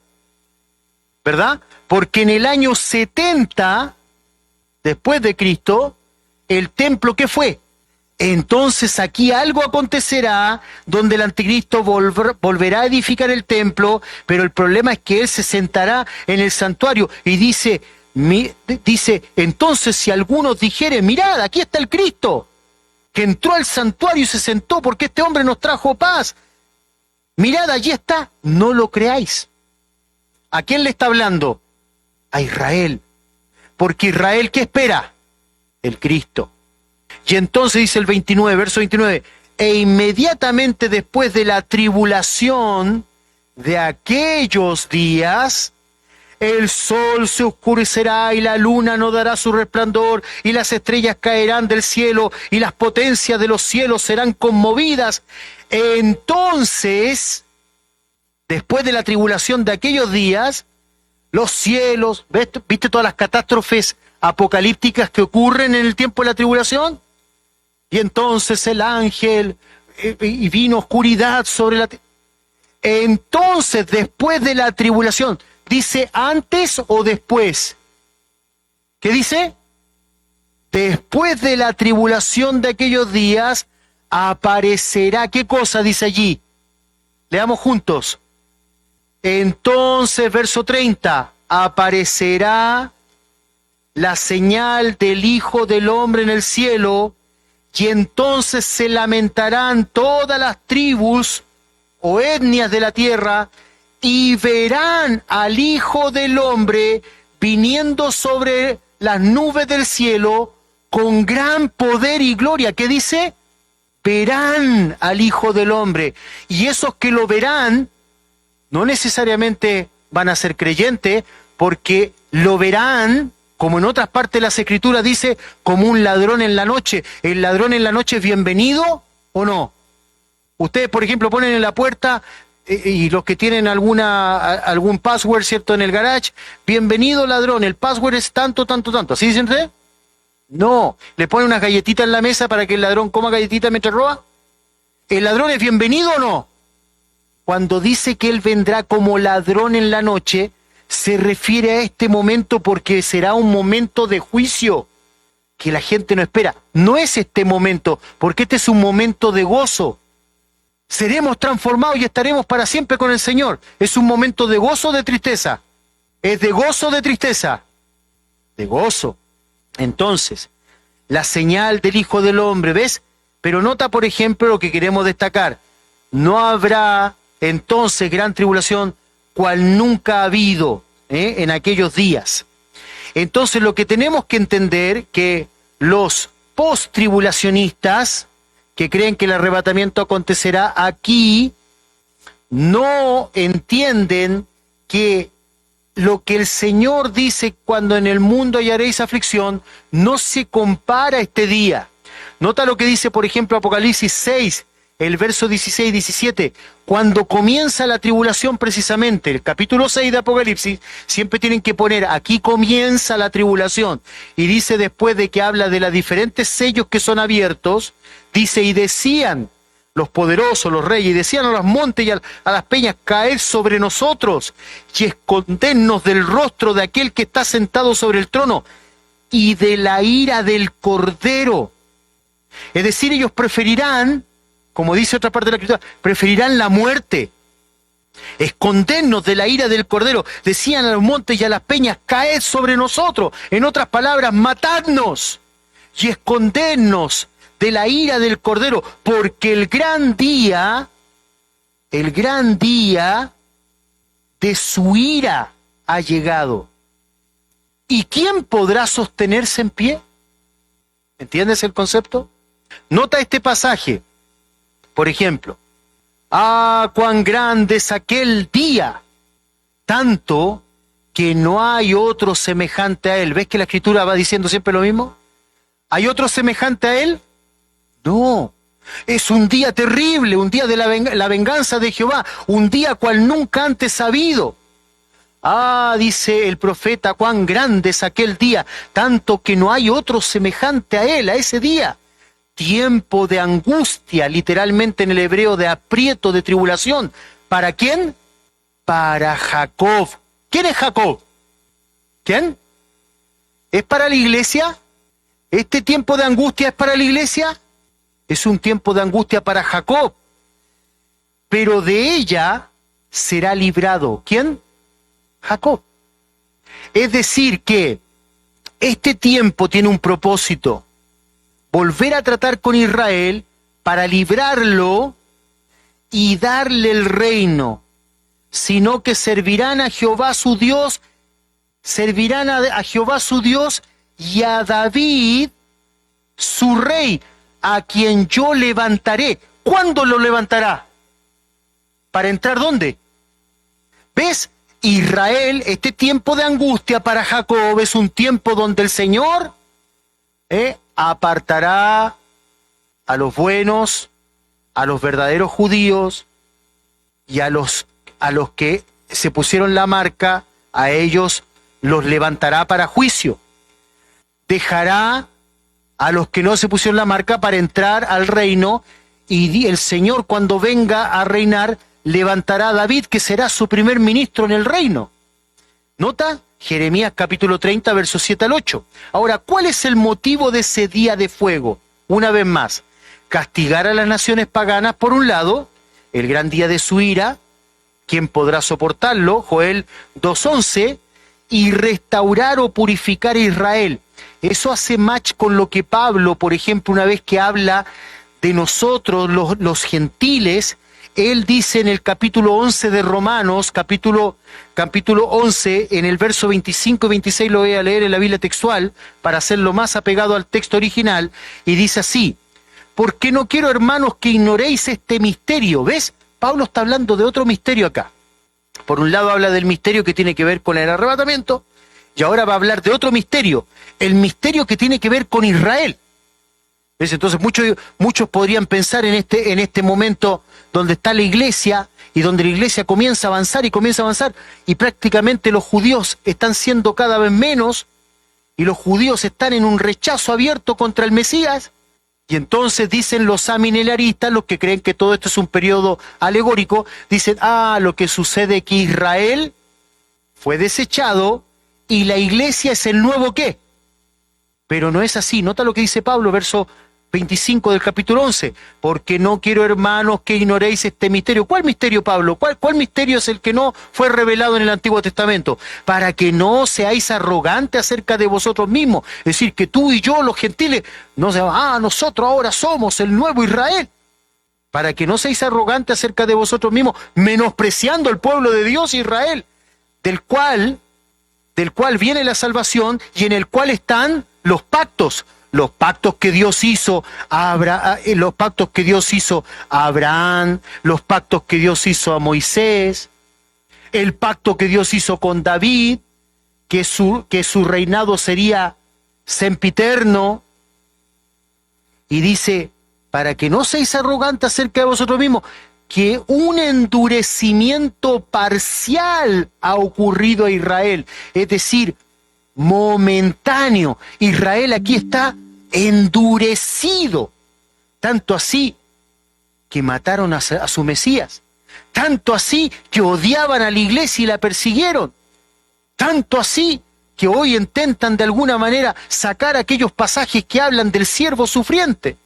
Porque en el año 70 después de Cristo, el templo, ¿qué fue? Entonces aquí algo acontecerá donde el anticristo volverá a edificar el templo, pero el problema es que él se sentará en el santuario y dice, entonces si algunos dijeren, mirad, aquí está el Cristo, que entró al santuario y se sentó porque este hombre nos trajo paz. Mirad, allí está, no lo creáis. ¿A quién le está hablando? A Israel. Porque Israel, ¿qué espera? El Cristo. Y entonces dice el 29, verso 29, e inmediatamente después de la tribulación de aquellos días, el sol se oscurecerá y la luna no dará su resplandor y las estrellas caerán del cielo y las potencias de los cielos serán conmovidas. Entonces, después de la tribulación de aquellos días, los cielos, ¿viste todas las catástrofes apocalípticas que ocurren en el tiempo de la tribulación? Y entonces el ángel, y vino oscuridad sobre la tierra. Entonces, después de la tribulación, ¿dice antes o después? ¿Qué dice? Después de la tribulación de aquellos días, aparecerá, ¿qué cosa dice allí? Leamos juntos. Entonces, verso 30, aparecerá la señal del Hijo del Hombre en el cielo, y entonces se lamentarán todas las tribus o etnias de la tierra, y verán al Hijo del Hombre viniendo sobre las nubes del cielo con gran poder y gloria. ¿Qué dice? Verán al Hijo del Hombre. Y esos que lo verán, no necesariamente van a ser creyentes, porque lo verán, como en otras partes de las Escrituras dice, como un ladrón en la noche. ¿El ladrón en la noche es bienvenido o no? Ustedes, por ejemplo, ponen en la puerta, y los que tienen algún password, ¿cierto?, en el garage, bienvenido ladrón, el password es tanto, tanto, tanto. ¿Así dicen ustedes? No. ¿Le ponen unas galletitas en la mesa para que el ladrón coma galletitas mientras roba? ¿El ladrón es bienvenido o no? Cuando dice que él vendrá como ladrón en la noche, se refiere a este momento porque será un momento de juicio que la gente no espera. No es este momento, porque este es un momento de gozo. Seremos transformados y estaremos para siempre con el Señor. ¿Es un momento de gozo o de tristeza? ¿Es de gozo o de tristeza? De gozo. Entonces, la señal del Hijo del Hombre, ¿ves? Pero nota, por ejemplo, lo que queremos destacar. No habrá entonces gran tribulación, cual nunca ha habido en aquellos días. Entonces, lo que tenemos que entender, que los post-tribulacionistas, que creen que el arrebatamiento acontecerá aquí, no entienden que lo que el Señor dice cuando en el mundo hallaréis aflicción, no se compara a este día. Nota lo que dice, por ejemplo, Apocalipsis 6, el verso 16 y 17. Cuando comienza la tribulación precisamente, el capítulo 6 de Apocalipsis, siempre tienen que poner, aquí comienza la tribulación. Y dice, después de que habla de los diferentes sellos que son abiertos, dice, y decían los poderosos, los reyes, y decían a los montes y a las peñas, caed sobre nosotros y escondernos del rostro de aquel que está sentado sobre el trono y de la ira del Cordero. Es decir, ellos preferirán, como dice otra parte de la Escritura, preferirán la muerte. Escondernos de la ira del Cordero. Decían a los montes y a las peñas, caed sobre nosotros. En otras palabras, matadnos y escondernos de la ira del Cordero, porque el gran día de su ira ha llegado. ¿Y quién podrá sostenerse en pie? ¿Entiendes el concepto? Nota este pasaje, por ejemplo. Ah, cuán grande es aquel día, tanto que no hay otro semejante a él. ¿Ves que la Escritura va diciendo siempre lo mismo? ¿Hay otro semejante a él? No, es un día terrible, un día de la venganza de Jehová, un día cual nunca antes ha habido. Ah, dice el profeta, cuán grande es aquel día, tanto que no hay otro semejante a él, a ese día. Tiempo de angustia, literalmente en el hebreo de aprieto, de tribulación. ¿Para quién? Para Jacob. ¿Quién es Jacob? ¿Quién? ¿Es para la iglesia? ¿Este tiempo de angustia es para la iglesia? Es un tiempo de angustia para Jacob, pero de ella será librado. ¿Quién? Jacob. Es decir que este tiempo tiene un propósito, volver a tratar con Israel para librarlo y darle el reino, sino que servirán a Jehová su Dios, servirán a Jehová su Dios y a David su rey, a quien yo levantaré. ¿Cuándo lo levantará? ¿Para entrar dónde? ¿Ves? Israel, este tiempo de angustia para Jacob es un tiempo donde el Señor apartará a los buenos, a los verdaderos judíos y a los que se pusieron la marca, a ellos los levantará para juicio. Dejará a los que no se pusieron la marca para entrar al reino, y el Señor, cuando venga a reinar, levantará a David, que será su primer ministro en el reino. ¿Nota? Jeremías capítulo 30, versos 7 al 8. Ahora, ¿cuál es el motivo de ese día de fuego? Una vez más, castigar a las naciones paganas, por un lado, el gran día de su ira, ¿quién podrá soportarlo? Joel 2:11, y restaurar o purificar a Israel. Eso hace match con lo que Pablo, por ejemplo, una vez que habla de nosotros, los gentiles, él dice en el capítulo 11 de Romanos, capítulo 11, en el verso 25 y 26, lo voy a leer en la Biblia textual, para hacerlo más apegado al texto original, y dice así: porque no quiero, hermanos, que ignoréis este misterio. ¿Ves? Pablo está hablando de otro misterio acá. Por un lado habla del misterio que tiene que ver con el arrebatamiento, y ahora va a hablar de otro misterio, el misterio que tiene que ver con Israel. ¿Ves? Entonces muchos podrían pensar en este momento donde está la iglesia, y donde la iglesia comienza a avanzar, y prácticamente los judíos están siendo cada vez menos, y los judíos están en un rechazo abierto contra el Mesías. Y entonces dicen los amileniaristas, los que creen que todo esto es un periodo alegórico, dicen, lo que sucede es que Israel fue desechado y la iglesia es el nuevo ¿qué? Pero no es así. Nota lo que dice Pablo, verso 25 del capítulo 11. Porque no quiero, hermanos, que ignoréis este misterio. ¿Cuál misterio, Pablo? ¿Cuál misterio es el que no fue revelado en el Antiguo Testamento? Para que no seáis arrogantes acerca de vosotros mismos. Es decir, que tú y yo, los gentiles, no se nosotros ahora somos el nuevo Israel. Para que no seáis arrogantes acerca de vosotros mismos, menospreciando el pueblo de Dios, Israel, del cual viene la salvación y en el cual están los pactos que Dios hizo a los pactos que Dios hizo a Abraham, los pactos que Dios hizo a Moisés, el pacto que Dios hizo con David, que su reinado sería sempiterno, y dice, para que no seáis arrogantes acerca de vosotros mismos, que un endurecimiento parcial ha ocurrido a Israel, es decir, momentáneo. Israel aquí está endurecido, tanto así que mataron a su Mesías, tanto así que odiaban a la iglesia y la persiguieron, tanto así que hoy intentan de alguna manera sacar aquellos pasajes que hablan del siervo sufriente.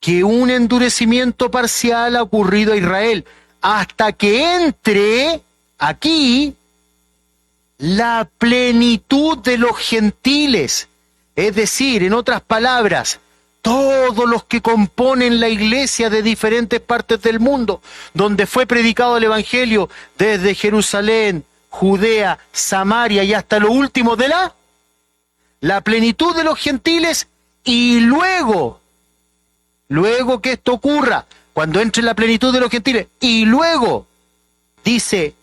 Que un endurecimiento parcial ha ocurrido a Israel hasta que entre aquí la plenitud de los gentiles. Es decir, en otras palabras, todos los que componen la iglesia de diferentes partes del mundo, donde fue predicado el Evangelio desde Jerusalén, Judea, Samaria y hasta lo último de la plenitud de los gentiles, y luego que esto ocurra, cuando entre la plenitud de los gentiles, y luego, dice,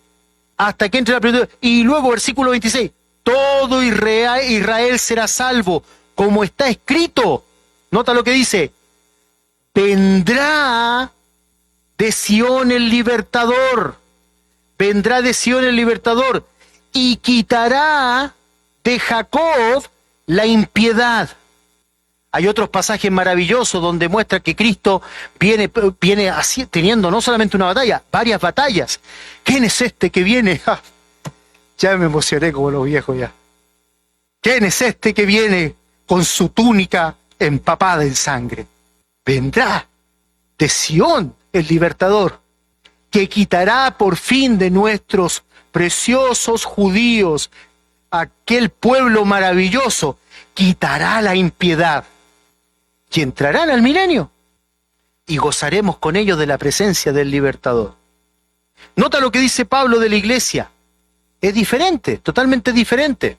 hasta que entre la plenitud, y luego, versículo 26, todo Israel será salvo, como está escrito. Nota lo que dice, vendrá de Sión el libertador, y quitará de Jacob la impiedad. Hay otros pasajes maravillosos donde muestra que Cristo viene así, teniendo no solamente una batalla, varias batallas. ¿Quién es este que viene? Ya me emocioné como los viejos ya. ¿Quién es este que viene con su túnica empapada en sangre? Vendrá de Sión el libertador, que quitará por fin de nuestros preciosos judíos, aquel pueblo maravilloso, quitará la impiedad. Y entrarán al milenio. y gozaremos con ellos de la presencia del libertador. Nota lo que dice Pablo de la iglesia. Es diferente, totalmente diferente.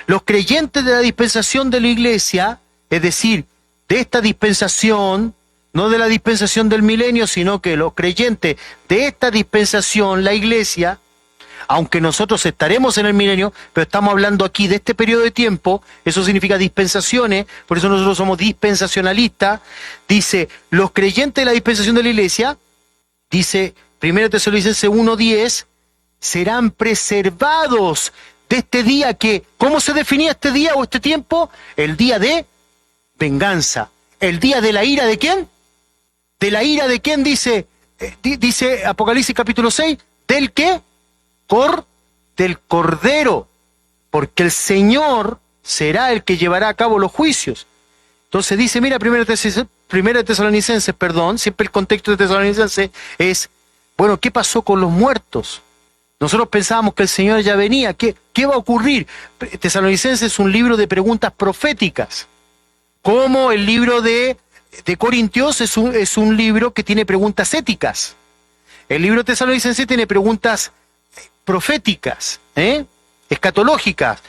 Los creyentes de la dispensación de la iglesia, es decir, de esta dispensación, no de la dispensación del milenio, sino que los creyentes de esta dispensación, la iglesia, aunque nosotros estaremos en el milenio, pero estamos hablando aquí de este periodo de tiempo, eso significa dispensaciones, por eso nosotros somos dispensacionalistas. Dice, los creyentes de la dispensación de la iglesia, dice 1 Tesalonicenses 1:10, serán preservados de este día que, ¿cómo se definía este día o este tiempo? El día de venganza. ¿El día de la ira de quién? ¿De la ira de quién dice Apocalipsis capítulo 6? ¿Del qué? Del Cordero, porque el Señor será el que llevará a cabo los juicios. Entonces dice, mira, 1 Tesalonicenses, siempre el contexto de Tesalonicenses es, bueno, ¿qué pasó con los muertos? Nosotros pensábamos que el Señor ya venía, ¿qué va a ocurrir? Tesalonicenses es un libro de preguntas proféticas, como el libro de Corintios es un libro que tiene preguntas éticas. El libro de Tesalonicenses tiene preguntas proféticas, escatológicas.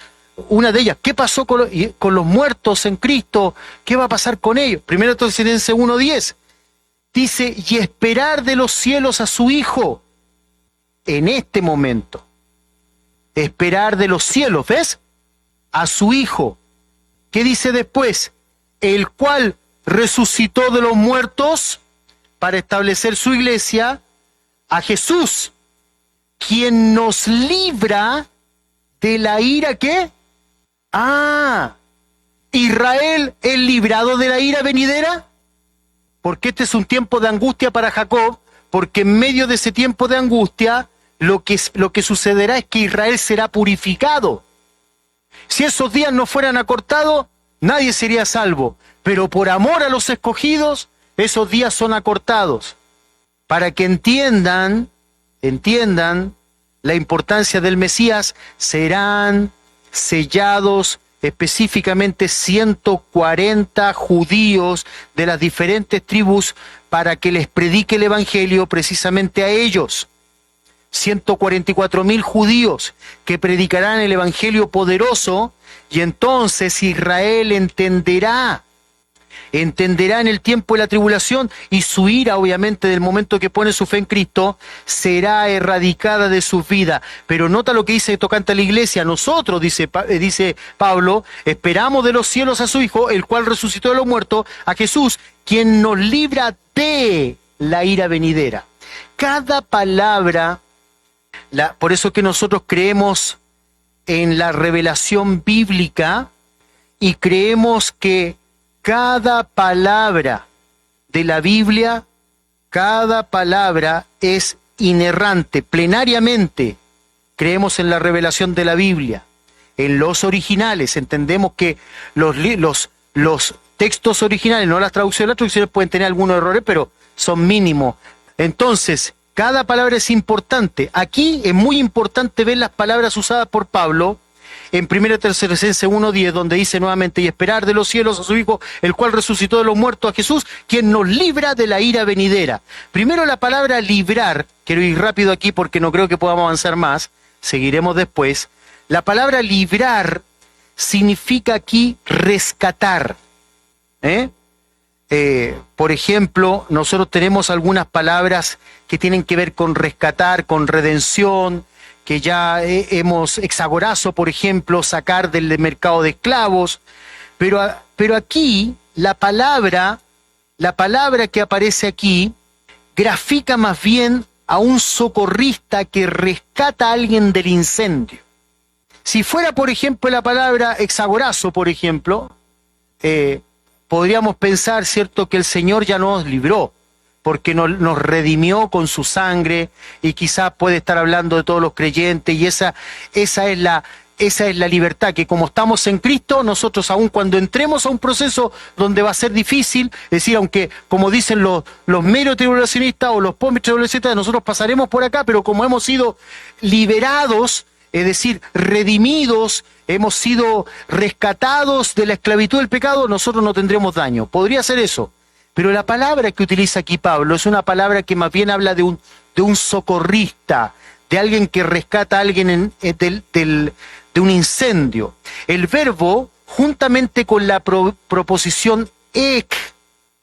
Una de ellas, ¿qué pasó con los muertos en Cristo? ¿Qué va a pasar con ellos? 1 Tesalonicenses 1:10 dice, y esperar de los cielos a su Hijo en este momento. Esperar de los cielos, ¿ves? A su Hijo. ¿Qué dice después? El cual resucitó de los muertos para establecer su iglesia, a Jesús, quien nos libra de la ira, ¿qué? Israel es librado de la ira venidera, porque este es un tiempo de angustia para Jacob, porque en medio de ese tiempo de angustia, lo que sucederá es que Israel será purificado. Si esos días no fueran acortados, nadie sería salvo, pero por amor a los escogidos, esos días son acortados, para que entiendan la importancia del Mesías. Serán sellados específicamente 140 judíos de las diferentes tribus para que les predique el evangelio precisamente a ellos. 144.000 judíos que predicarán el evangelio poderoso, y entonces Israel entenderá en el tiempo de la tribulación, y su ira, obviamente, del momento que pone su fe en Cristo, será erradicada de sus vidas. Pero nota lo que dice tocante a la iglesia. Nosotros, dice Pablo, esperamos de los cielos a su Hijo, el cual resucitó de los muertos, a Jesús, quien nos libra de la ira venidera. Cada palabra, por eso que nosotros creemos en la revelación bíblica y creemos que cada palabra de la Biblia, cada palabra es inerrante, plenariamente. Creemos en la revelación de la Biblia, en los originales. Entendemos que los textos originales, no las traducciones pueden tener algunos errores, pero son mínimos. Entonces, cada palabra es importante. Aquí es muy importante ver las palabras usadas por Pablo en 1 Tesalonicenses 1:10, donde dice nuevamente, y esperar de los cielos a su Hijo, el cual resucitó de los muertos, a Jesús, quien nos libra de la ira venidera. Primero la palabra librar, quiero ir rápido aquí porque no creo que podamos avanzar más, seguiremos después. La palabra librar significa aquí rescatar. Por ejemplo, nosotros tenemos algunas palabras que tienen que ver con rescatar, con redención, que ya hemos, exagorazo, por ejemplo, sacar del mercado de esclavos, pero aquí la palabra que aparece aquí grafica más bien a un socorrista que rescata a alguien del incendio. Si fuera, por ejemplo, la palabra exagorazo, por ejemplo, podríamos pensar, ¿cierto?, que el Señor ya nos libró, porque nos redimió con su sangre, y quizás puede estar hablando de todos los creyentes, y esa es la libertad, que como estamos en Cristo, nosotros aun cuando entremos a un proceso donde va a ser difícil, es decir, aunque como dicen los meros tribulacionistas o los post-tribulacionistas, nosotros pasaremos por acá, pero como hemos sido liberados, es decir, redimidos, hemos sido rescatados de la esclavitud del pecado, nosotros no tendremos daño. Podría ser eso. Pero la palabra que utiliza aquí Pablo es una palabra que más bien habla de un socorrista, de alguien que rescata a alguien de un incendio. El verbo, juntamente con la proposición ek,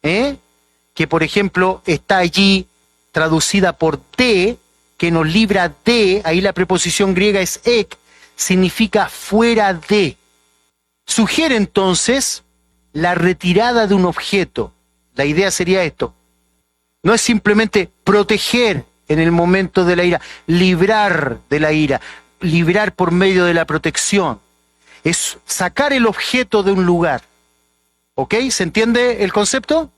que por ejemplo está allí traducida por de, que nos libra de, ahí la preposición griega es ek, significa fuera de. Sugiere entonces la retirada de un objeto. La idea sería esto. No es simplemente proteger en el momento de la ira, librar de la ira, librar por medio de la protección. Es sacar el objeto de un lugar. ¿Ok? ¿Se entiende el concepto?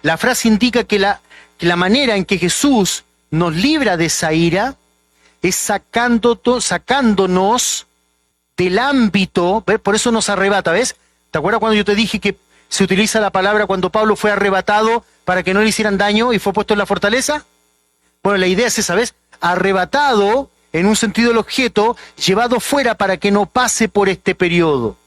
La frase indica que la manera en que Jesús nos libra de esa ira es sacándonos del ámbito, ¿ves? Por eso nos arrebata, ¿ves? ¿Te acuerdas cuando yo te dije que se utiliza la palabra cuando Pablo fue arrebatado para que no le hicieran daño y fue puesto en la fortaleza? Bueno, la idea es esa, ¿ves? Arrebatado, en un sentido del objeto, llevado fuera para que no pase por este periodo.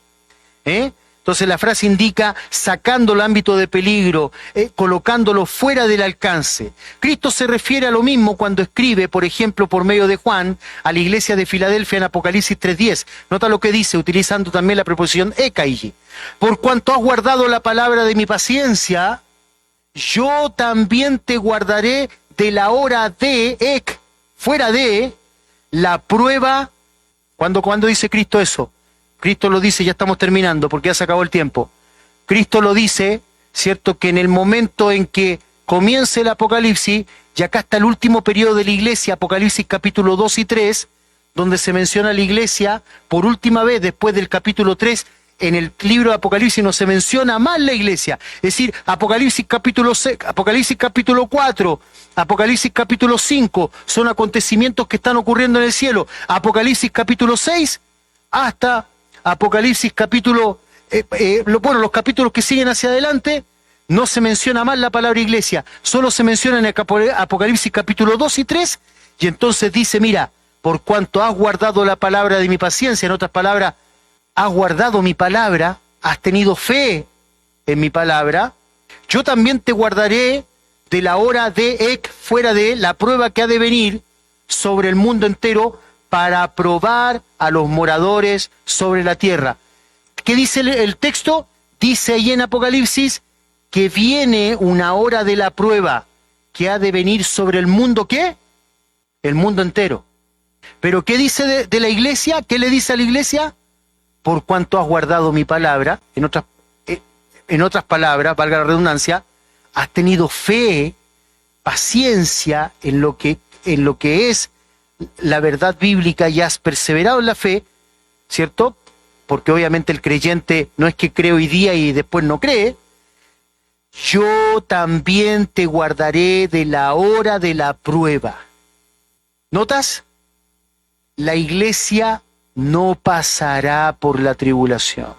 Entonces la frase indica sacando el ámbito de peligro, colocándolo fuera del alcance. Cristo se refiere a lo mismo cuando escribe, por ejemplo, por medio de Juan, a la iglesia de Filadelfia en Apocalipsis 3:10. Nota lo que dice, utilizando también la preposición ekai. Por cuanto has guardado la palabra de mi paciencia, yo también te guardaré de la hora de, fuera de, la prueba. ¿Cuándo dice Cristo eso? Cristo lo dice, ya estamos terminando porque ya se acabó el tiempo. Cristo lo dice, ¿cierto? Que en el momento en que comience el Apocalipsis, y acá está el último periodo de la iglesia, Apocalipsis capítulo 2 y 3, donde se menciona la iglesia por última vez después del capítulo 3, en el libro de Apocalipsis no se menciona más la iglesia. Es decir, Apocalipsis capítulo 6, Apocalipsis capítulo 4, Apocalipsis capítulo 5, son acontecimientos que están ocurriendo en el cielo. Apocalipsis capítulo 6 hasta Apocalipsis capítulo, los capítulos que siguen hacia adelante, no se menciona más la palabra iglesia, solo se menciona en el Apocalipsis capítulo 2 y 3, y entonces dice, mira, por cuanto has guardado la palabra de mi paciencia, en otras palabras, has guardado mi palabra, has tenido fe en mi palabra, yo también te guardaré de la hora de fuera de la prueba que ha de venir sobre el mundo entero, para probar a los moradores sobre la tierra. ¿Qué dice el texto? Dice ahí en Apocalipsis que viene una hora de la prueba que ha de venir sobre el mundo, ¿qué? El mundo entero. ¿Pero qué dice de la iglesia? ¿Qué le dice a la iglesia? Por cuanto has guardado mi palabra, en otras palabras, valga la redundancia, has tenido fe, paciencia en lo que es la verdad bíblica y has perseverado en la fe, ¿cierto? Porque obviamente el creyente no es que cree hoy día y después no cree. Yo también te guardaré de la hora de la prueba. ¿Notas? La iglesia no pasará por la tribulación.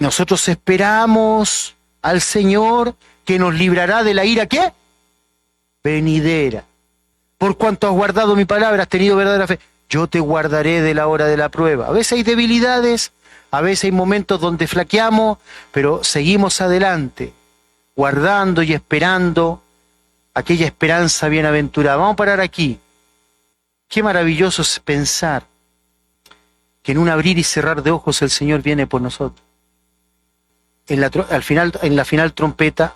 Nosotros esperamos al Señor que nos librará de la ira, ¿qué? Venidera. Por cuanto has guardado mi palabra, has tenido verdadera fe, yo te guardaré de la hora de la prueba. A veces hay debilidades, a veces hay momentos donde flaqueamos, pero seguimos adelante, guardando y esperando aquella esperanza bienaventurada. Vamos a parar aquí. Qué maravilloso es pensar que en un abrir y cerrar de ojos el Señor viene por nosotros. En la final trompeta,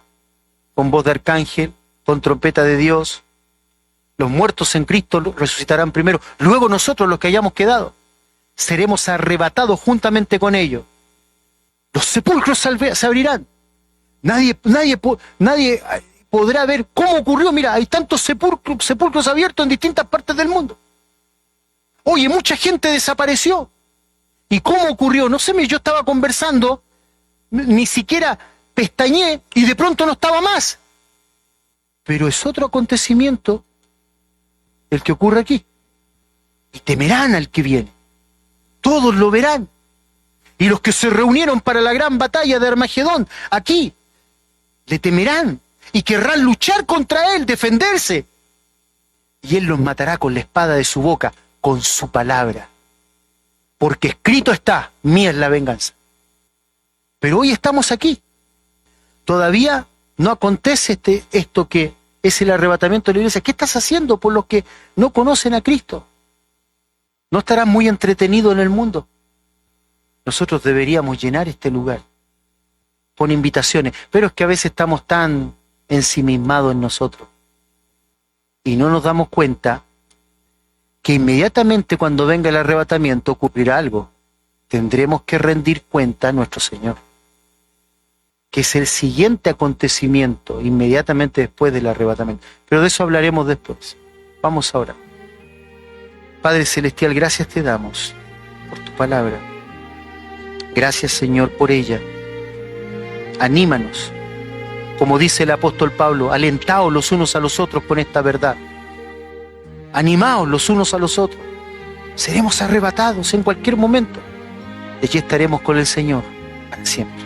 con voz de arcángel, con trompeta de Dios, los muertos en Cristo resucitarán primero. Luego nosotros, los que hayamos quedado, seremos arrebatados juntamente con ellos. Los sepulcros se abrirán. Nadie podrá ver cómo ocurrió. Mira, hay tantos sepulcros abiertos en distintas partes del mundo. Oye, mucha gente desapareció. ¿Y cómo ocurrió? No sé, yo estaba conversando, ni siquiera pestañeé y de pronto no estaba más. Pero es otro acontecimiento el que ocurre aquí. Y temerán al que viene. Todos lo verán. Y los que se reunieron para la gran batalla de Armagedón, aquí, le temerán y querrán luchar contra él, defenderse. Y él los matará con la espada de su boca, con su palabra. Porque escrito está, mía es la venganza. Pero hoy estamos aquí. Todavía no acontece esto que es el arrebatamiento de la iglesia, ¿qué estás haciendo por los que no conocen a Cristo? ¿No estarás muy entretenido en el mundo? Nosotros deberíamos llenar este lugar con invitaciones, pero es que a veces estamos tan ensimismados en nosotros y no nos damos cuenta que inmediatamente cuando venga el arrebatamiento ocurrirá algo. Tendremos que rendir cuenta a nuestro Señor, que es el siguiente acontecimiento inmediatamente después del arrebatamiento. Pero de eso hablaremos después. Vamos ahora. Padre Celestial, gracias te damos por tu palabra. Gracias, Señor, por ella. Anímanos. Como dice el apóstol Pablo, alentaos los unos a los otros con esta verdad. Animaos los unos a los otros. Seremos arrebatados en cualquier momento. Y allí estaremos con el Señor para siempre.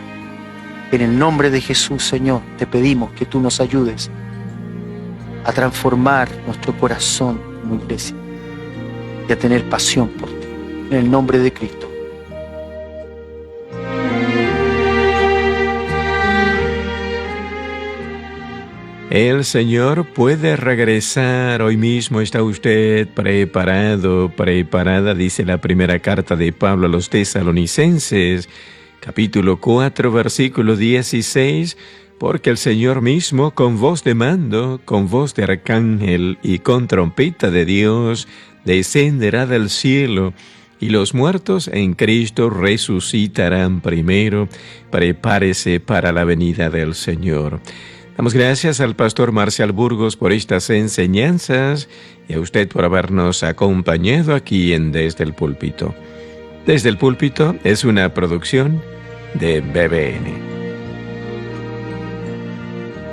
En el nombre de Jesús, Señor, te pedimos que tú nos ayudes a transformar nuestro corazón como iglesia y a tener pasión por ti. En el nombre de Cristo. El Señor puede regresar. Hoy mismo está usted preparado, preparada, dice la primera carta de Pablo a los Tesalonicenses, capítulo 4, versículo 16, porque el Señor mismo, con voz de mando, con voz de arcángel y con trompeta de Dios, descenderá del cielo, y los muertos en Cristo resucitarán primero. Prepárese para la venida del Señor. Damos gracias al pastor Marcial Burgos por estas enseñanzas y a usted por habernos acompañado aquí en Desde el Púlpito. Desde el Púlpito es una producción de BBN.